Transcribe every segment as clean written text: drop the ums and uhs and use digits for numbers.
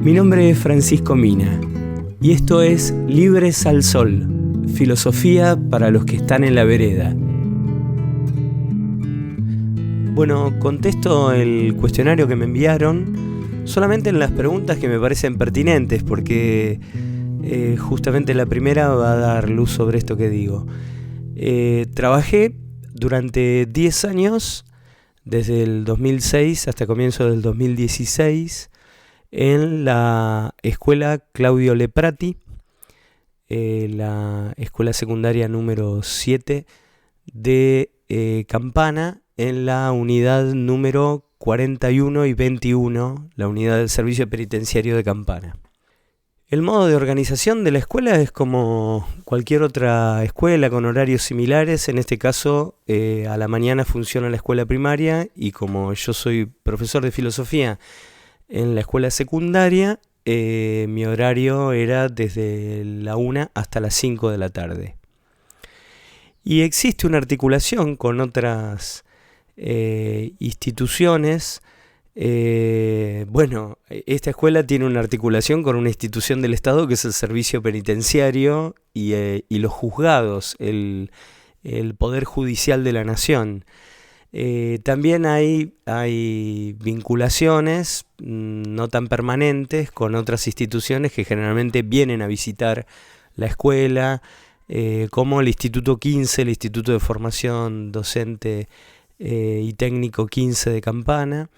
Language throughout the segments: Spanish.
Mi nombre es Francisco Mina y esto es Libres al Sol, filosofía para los que están en la vereda. Bueno, contesto el cuestionario que me enviaron solamente en las preguntas que me parecen pertinentes, porque justamente la primera va a dar luz sobre esto que digo. Trabajé durante 10 años, desde el 2006 hasta comienzo del 2016, en la escuela Claudio Leprati, la escuela secundaria número 7 de Campana, en la unidad número 41 y 21, la unidad del servicio penitenciario de Campana. El modo de organización de la escuela es como cualquier otra escuela con horarios similares. En este caso, a la mañana funciona la escuela primaria, y como yo soy profesor de filosofía en la escuela secundaria, mi horario era desde la 1 hasta las 5 de la tarde. Y existe una articulación con otras instituciones. Esta escuela tiene una articulación con una institución del Estado que es el servicio penitenciario y los juzgados, el Poder Judicial de la Nación. También hay vinculaciones no tan permanentes con otras instituciones que generalmente vienen a visitar la escuela, como el Instituto 15, el Instituto de Formación Docente y Técnico 15 de Campana,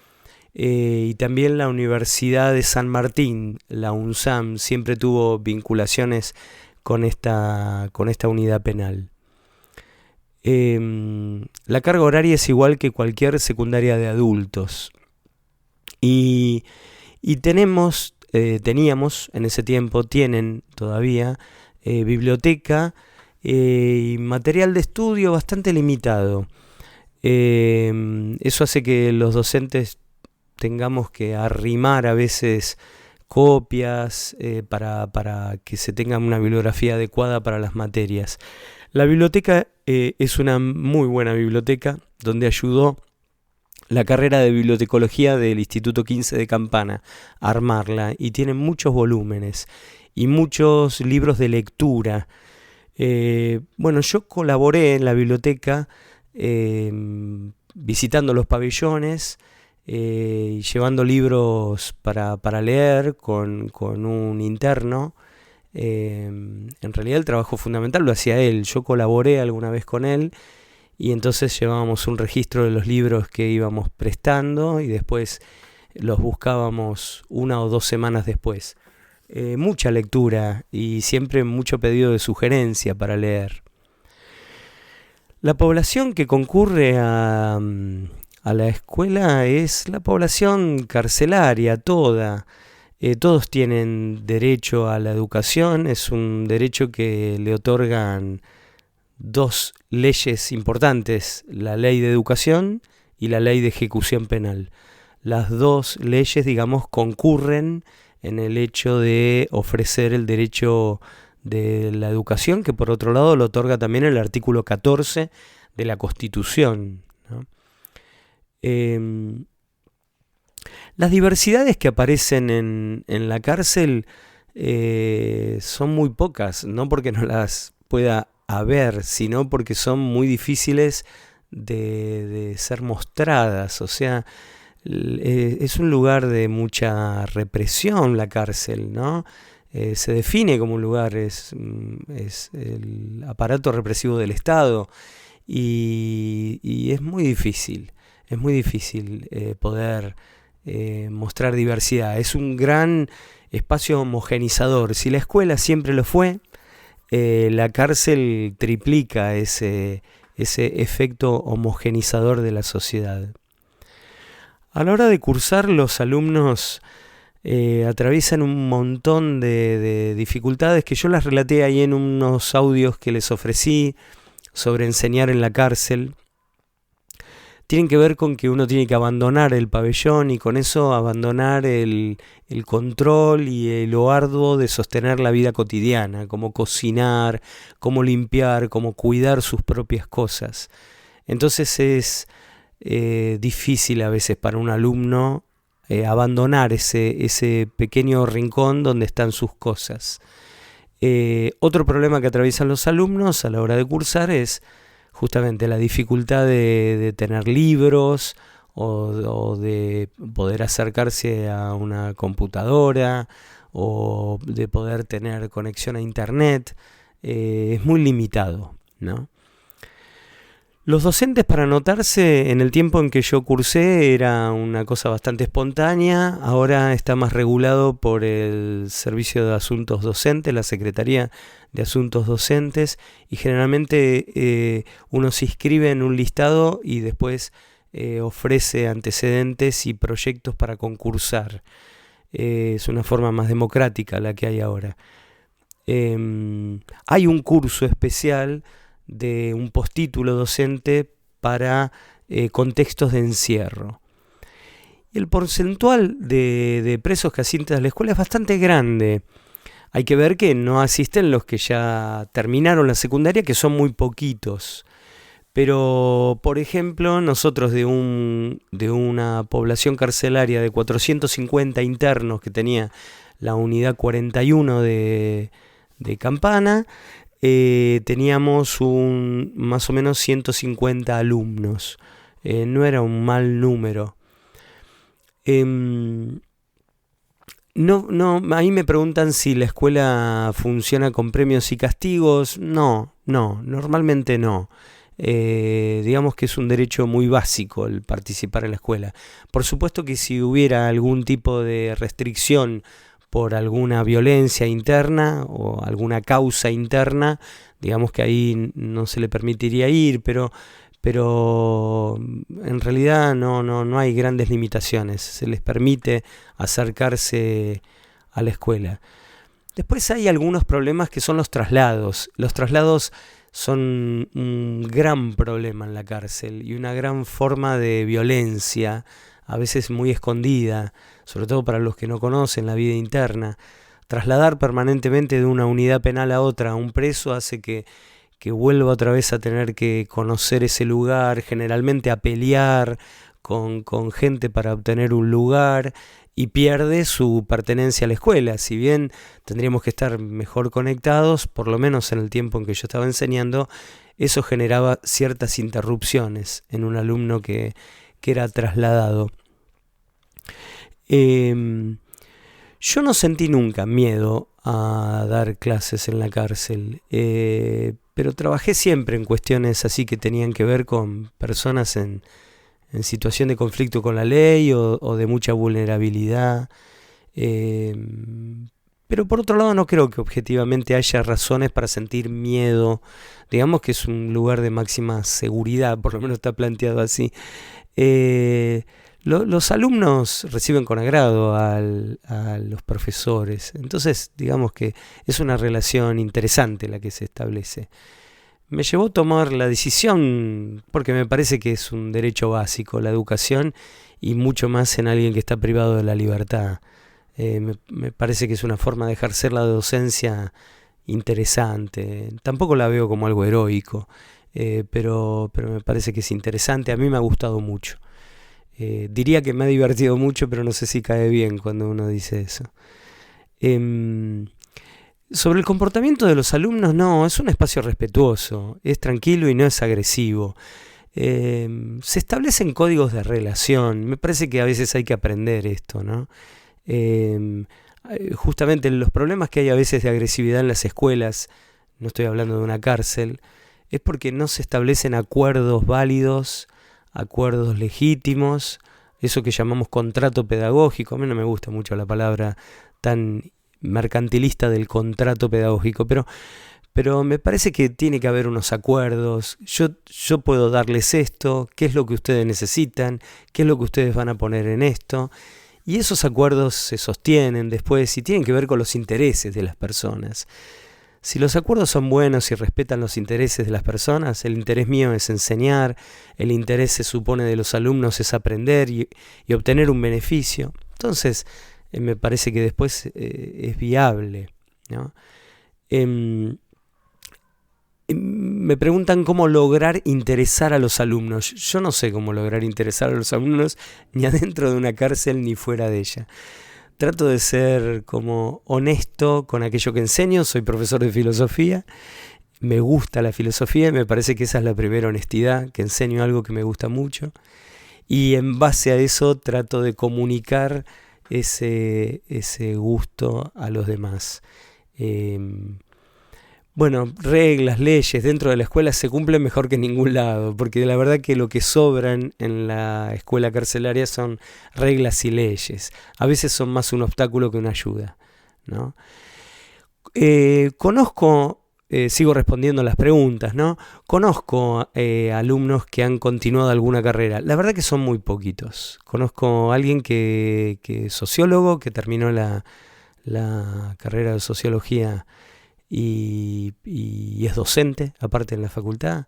y también la Universidad de San Martín, la UNSAM, siempre tuvo vinculaciones con esta unidad penal. La carga horaria es igual que cualquier secundaria de adultos. Y teníamos en ese tiempo, tienen todavía, biblioteca y material de estudio bastante limitado. Eso hace que los docentes tengamos que arrimar a veces copias para que se tenga una bibliografía adecuada para las materias. La biblioteca es una muy buena biblioteca, donde ayudó la carrera de bibliotecología del Instituto 15 de Campana a armarla, y tiene muchos volúmenes y muchos libros de lectura. Yo colaboré en la biblioteca visitando los pabellones, llevando libros para leer con un interno. En realidad el trabajo fundamental lo hacía él. Yo colaboré alguna vez con él, y entonces llevábamos un registro de los libros que íbamos prestando y después los buscábamos 1 o 2 semanas después. Mucha lectura y siempre mucho pedido de sugerencia para leer. La población que concurre a la escuela es la población carcelaria toda. Todos tienen derecho a la educación. Es un derecho que le otorgan 2 leyes importantes: la ley de educación y la ley de ejecución penal. Las 2 leyes, concurren en el hecho de ofrecer el derecho de la educación, que por otro lado lo otorga también el artículo 14 de la Constitución, ¿no? Las diversidades que aparecen en la cárcel son muy pocas, no porque no las pueda haber, sino porque son muy difíciles de ser mostradas. O sea, es un lugar de mucha represión la cárcel, ¿no? Se define como un lugar, es el aparato represivo del Estado, y es muy difícil poder mostrar diversidad. Es un gran espacio homogenizador. Si la escuela siempre lo fue, la cárcel triplica ese efecto homogenizador de la sociedad. A la hora de cursar, los alumnos atraviesan un montón de dificultades que yo las relaté ahí en unos audios que les ofrecí sobre enseñar en la cárcel. Tienen que ver con que uno tiene que abandonar el pabellón, y con eso abandonar el control y lo arduo de sostener la vida cotidiana, como cocinar, como limpiar, como cuidar sus propias cosas. Entonces es difícil a veces para un alumno abandonar ese pequeño rincón donde están sus cosas. Otro problema que atraviesan los alumnos a la hora de cursar es justamente la dificultad de tener libros o de poder acercarse a una computadora o de poder tener conexión a internet. Es muy limitado, ¿no? Los docentes, para anotarse en el tiempo en que yo cursé, era una cosa bastante espontánea. Ahora está más regulado por el Servicio de Asuntos Docentes, la Secretaría de Asuntos Docentes, y generalmente uno se inscribe en un listado y después ofrece antecedentes y proyectos para concursar. Es una forma más democrática la que hay ahora. Hay un curso especial de un postítulo docente para contextos de encierro. Y el porcentual de presos que asisten a la escuela es bastante grande. Hay que ver que no asisten los que ya terminaron la secundaria, que son muy poquitos. Pero, por ejemplo, nosotros de una población carcelaria de 450 internos que tenía la unidad 41 de Campana, teníamos más o menos 150 alumnos. No era un mal número. Ahí me preguntan si la escuela funciona con premios y castigos. No, normalmente no. Digamos que es un derecho muy básico el participar en la escuela. Por supuesto que si hubiera algún tipo de restricción por alguna violencia interna o alguna causa interna, digamos que ahí no se le permitiría ir, pero en realidad no hay grandes limitaciones, se les permite acercarse a la escuela. Después hay algunos problemas que son los traslados. Los traslados son un gran problema en la cárcel y una gran forma de violencia, a veces muy escondida, sobre todo para los que no conocen la vida interna. Trasladar permanentemente de una unidad penal a otra a un preso hace que vuelva otra vez a tener que conocer ese lugar, generalmente a pelear con gente para obtener un lugar, y pierde su pertenencia a la escuela. Si bien tendríamos que estar mejor conectados, por lo menos en el tiempo en que yo estaba enseñando, eso generaba ciertas interrupciones en un alumno que era trasladado. Yo no sentí nunca miedo a dar clases en la cárcel, pero trabajé siempre en cuestiones así que tenían que ver con personas en situación de conflicto con la ley o de mucha vulnerabilidad. Pero por otro lado no creo que objetivamente haya razones para sentir miedo. Digamos que es un lugar de máxima seguridad, por lo menos está planteado así. Los alumnos reciben con agrado a los profesores, entonces digamos que es una relación interesante la que se establece. Me llevó a tomar la decisión porque me parece que es un derecho básico la educación, y mucho más en alguien que está privado de la libertad. Me parece que es una forma de ejercer la docencia interesante. Tampoco la veo como algo heroico, pero me parece que es interesante. A mí me ha gustado mucho. Diría que me ha divertido mucho, pero no sé si cae bien cuando uno dice eso. Sobre el comportamiento de los alumnos, no, es un espacio respetuoso, es tranquilo y no es agresivo. Se establecen códigos de relación. Me parece que a veces hay que aprender esto, ¿no? Justamente los problemas que hay a veces de agresividad en las escuelas, no estoy hablando de una cárcel, es porque no se establecen acuerdos válidos, acuerdos legítimos, eso que llamamos contrato pedagógico. A mí no me gusta mucho la palabra tan mercantilista del contrato pedagógico, pero me parece que tiene que haber unos acuerdos. Yo puedo darles esto, qué es lo que ustedes necesitan, qué es lo que ustedes van a poner en esto, y esos acuerdos se sostienen después y tienen que ver con los intereses de las personas. Si los acuerdos son buenos y respetan los intereses de las personas, el interés mío es enseñar, el interés se supone de los alumnos es aprender y obtener un beneficio, entonces me parece que después es viable, ¿no? me preguntan cómo lograr interesar a los alumnos. Yo no sé cómo lograr interesar a los alumnos ni adentro de una cárcel ni fuera de ella. Trato de ser como honesto con aquello que enseño. Soy profesor de filosofía. Me gusta la filosofía y me parece que esa es la primera honestidad, que enseño algo que me gusta mucho. Y en base a eso trato de comunicar ese gusto a los demás. Bueno, reglas, leyes dentro de la escuela se cumplen mejor que en ningún lado, porque la verdad que lo que sobran en la escuela carcelaria son reglas y leyes. A veces son más un obstáculo que una ayuda, ¿no? Sigo respondiendo las preguntas, ¿no? Conozco alumnos que han continuado alguna carrera. La verdad que son muy poquitos. Conozco a alguien que es sociólogo, que terminó la carrera de sociología y es docente, aparte en la facultad.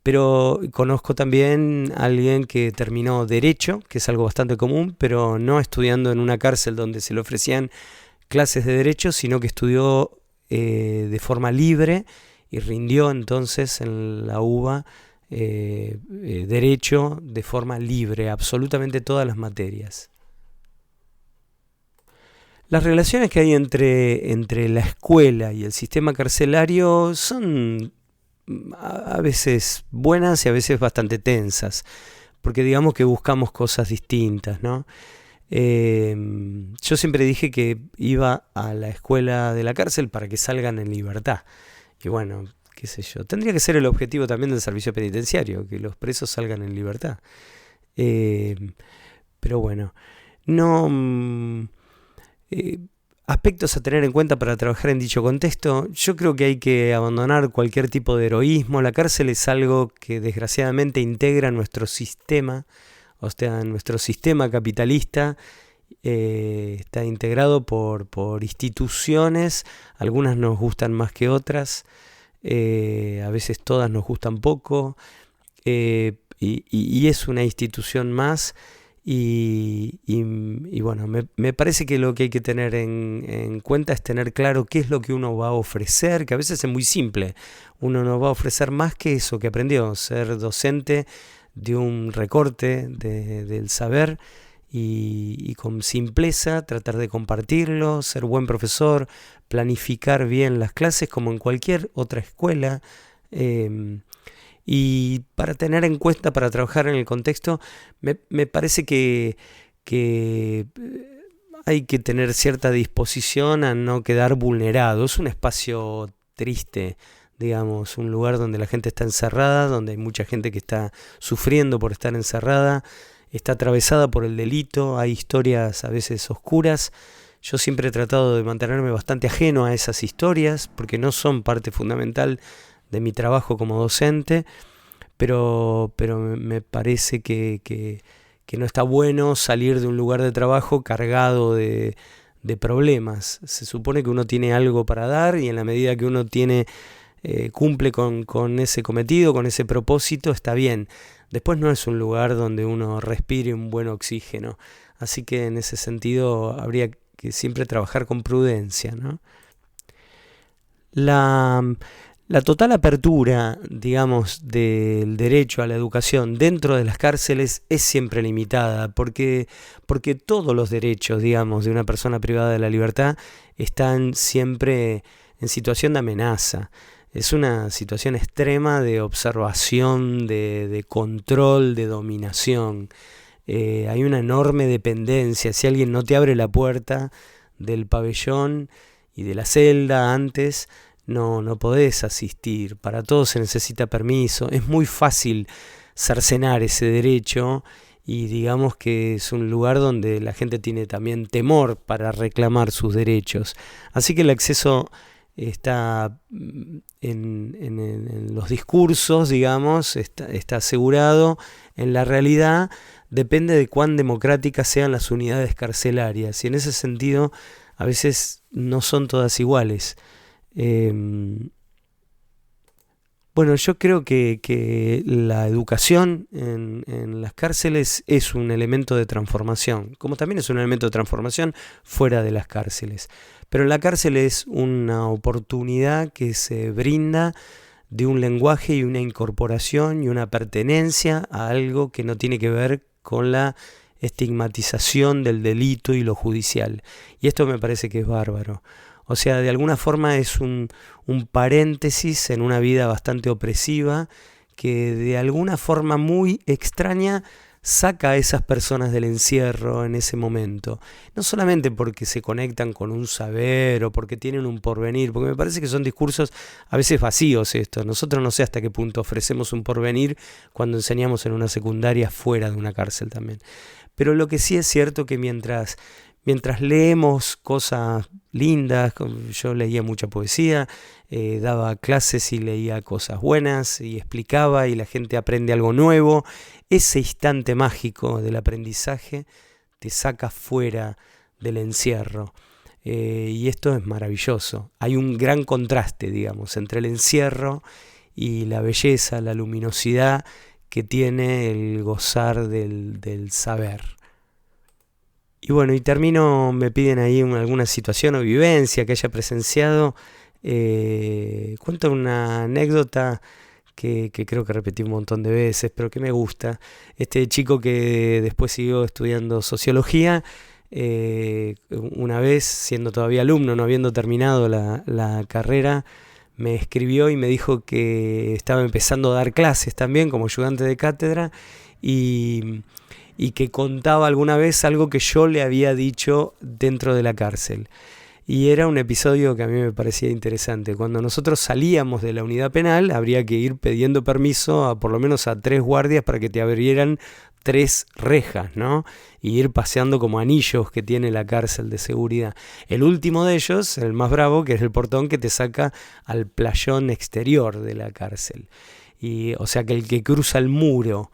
Pero conozco también a alguien que terminó Derecho, que es algo bastante común, pero no estudiando en una cárcel donde se le ofrecían clases de Derecho, sino que estudió de forma libre y rindió entonces en la UBA Derecho de forma libre, absolutamente todas las materias. Las relaciones que hay entre la escuela y el sistema carcelario son a veces buenas y a veces bastante tensas, porque digamos que buscamos cosas distintas, ¿no? Yo siempre dije que iba a la escuela de la cárcel para que salgan en libertad. Y bueno, qué sé yo, tendría que ser el objetivo también del servicio penitenciario, que los presos salgan en libertad. Pero bueno, no... aspectos a tener en cuenta para trabajar en dicho contexto. Yo creo que hay que abandonar cualquier tipo de heroísmo. La cárcel es algo que desgraciadamente integra nuestro sistema, o sea, nuestro sistema capitalista está integrado por instituciones. Algunas nos gustan más que otras, a veces todas nos gustan poco, y es una institución más. Y bueno, me parece que lo que hay que tener en cuenta es tener claro qué es lo que uno va a ofrecer, que a veces es muy simple. Uno no va a ofrecer más que eso que aprendió, ser docente de un recorte del saber y con simpleza tratar de compartirlo, ser buen profesor, planificar bien las clases como en cualquier otra escuela. Y para tener en cuenta, para trabajar en el contexto, me parece que hay que tener cierta disposición a no quedar vulnerado. Es un espacio triste, digamos, un lugar donde la gente está encerrada, donde hay mucha gente que está sufriendo por estar encerrada, está atravesada por el delito, hay historias a veces oscuras. Yo siempre he tratado de mantenerme bastante ajeno a esas historias, porque no son parte fundamental de mi trabajo como docente, pero me parece que no está bueno salir de un lugar de trabajo cargado de problemas. Se supone que uno tiene algo para dar y en la medida que uno cumple con ese cometido, con ese propósito, está bien. Después no es un lugar donde uno respire un buen oxígeno. Así que en ese sentido habría que siempre trabajar con prudencia, ¿no? La total apertura, digamos, del derecho a la educación dentro de las cárceles es siempre limitada, porque todos los derechos, digamos, de una persona privada de la libertad están siempre en situación de amenaza. Es una situación extrema de observación, de control, de dominación. Hay una enorme dependencia. Si alguien no te abre la puerta del pabellón y de la celda antes, no podés asistir. Para todo se necesita permiso. Es muy fácil cercenar ese derecho y digamos que es un lugar donde la gente tiene también temor para reclamar sus derechos. Así que el acceso está en los discursos, digamos, está asegurado. En la realidad depende de cuán democráticas sean las unidades carcelarias y en ese sentido a veces no son todas iguales. Bueno, yo creo que la educación en las cárceles es un elemento de transformación, como también es un elemento de transformación fuera de las cárceles. Pero en la cárcel es una oportunidad que se brinda de un lenguaje y una incorporación y una pertenencia a algo que no tiene que ver con la estigmatización del delito y lo judicial. Y esto me parece que es bárbaro. O sea, de alguna forma es un paréntesis en una vida bastante opresiva que de alguna forma muy extraña saca a esas personas del encierro en ese momento. No solamente porque se conectan con un saber o porque tienen un porvenir, porque me parece que son discursos a veces vacíos estos. Nosotros no sé hasta qué punto ofrecemos un porvenir cuando enseñamos en una secundaria fuera de una cárcel también. Pero lo que sí es cierto que mientras leemos cosas lindas, yo leía mucha poesía, daba clases y leía cosas buenas y explicaba y la gente aprende algo nuevo, ese instante mágico del aprendizaje te saca fuera del encierro. Y esto es maravilloso. Hay un gran contraste, digamos, entre el encierro y la belleza, la luminosidad que tiene el gozar del saber. Y bueno, y termino, me piden ahí alguna situación o vivencia que haya presenciado. Cuento una anécdota que creo que repetí un montón de veces, pero que me gusta. Este chico que después siguió estudiando sociología, una vez, siendo todavía alumno, no habiendo terminado la carrera, me escribió y me dijo que estaba empezando a dar clases también como ayudante de cátedra y que contaba alguna vez algo que yo le había dicho dentro de la cárcel. Y era un episodio que a mí me parecía interesante. Cuando nosotros salíamos de la unidad penal, habría que ir pidiendo permiso por lo menos a 3 guardias para que te abrieran 3 rejas, ¿no? Y ir paseando como anillos que tiene la cárcel de seguridad. El último de ellos, el más bravo, que es el portón que te saca al playón exterior de la cárcel. O sea que el que cruza el muro.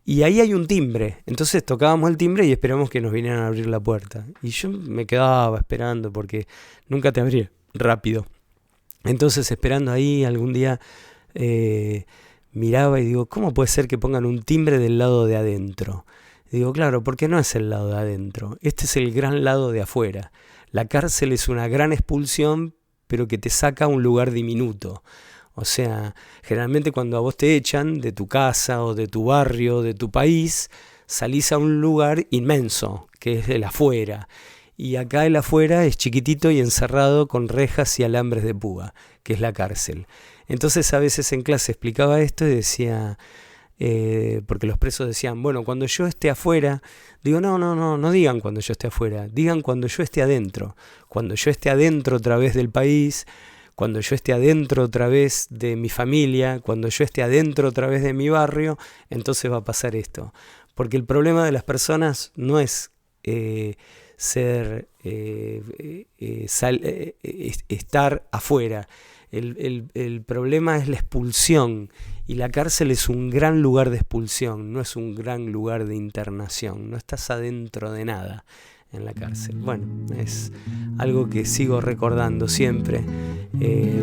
Y ahí hay un timbre, entonces tocábamos el timbre y esperamos que nos vinieran a abrir la puerta. Y yo me quedaba esperando porque nunca te abría rápido. Entonces esperando ahí algún día miraba y digo, ¿cómo puede ser que pongan un timbre del lado de adentro? Y digo, claro, porque no es el lado de adentro, este es el gran lado de afuera. La cárcel es una gran expulsión, pero que te saca a un lugar diminuto. O sea, generalmente cuando a vos te echan de tu casa o de tu barrio, de tu país, salís a un lugar inmenso, que es el afuera. Y acá el afuera es chiquitito y encerrado con rejas y alambres de púa, que es la cárcel. Entonces a veces en clase explicaba esto y decía, porque los presos decían, bueno, cuando yo esté afuera, digo, no digan cuando yo esté afuera, digan cuando yo esté adentro. Cuando yo esté adentro otra vez del país, cuando yo esté adentro otra vez de mi familia, cuando yo esté adentro otra vez de mi barrio, entonces va a pasar esto. Porque el problema de las personas no es estar afuera. El problema es la expulsión. Y la cárcel es un gran lugar de expulsión, no es un gran lugar de internación. No estás adentro de nada en la cárcel. Bueno, es algo que sigo recordando siempre.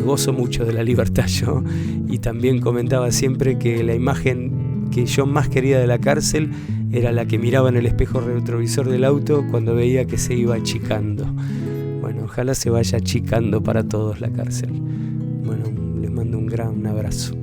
Gozo mucho de la libertad yo, y también comentaba siempre que la imagen que yo más quería de la cárcel era la que miraba en el espejo retrovisor del auto cuando veía que se iba achicando. Bueno, ojalá se vaya achicando para todos la cárcel. Bueno, les mando un gran abrazo.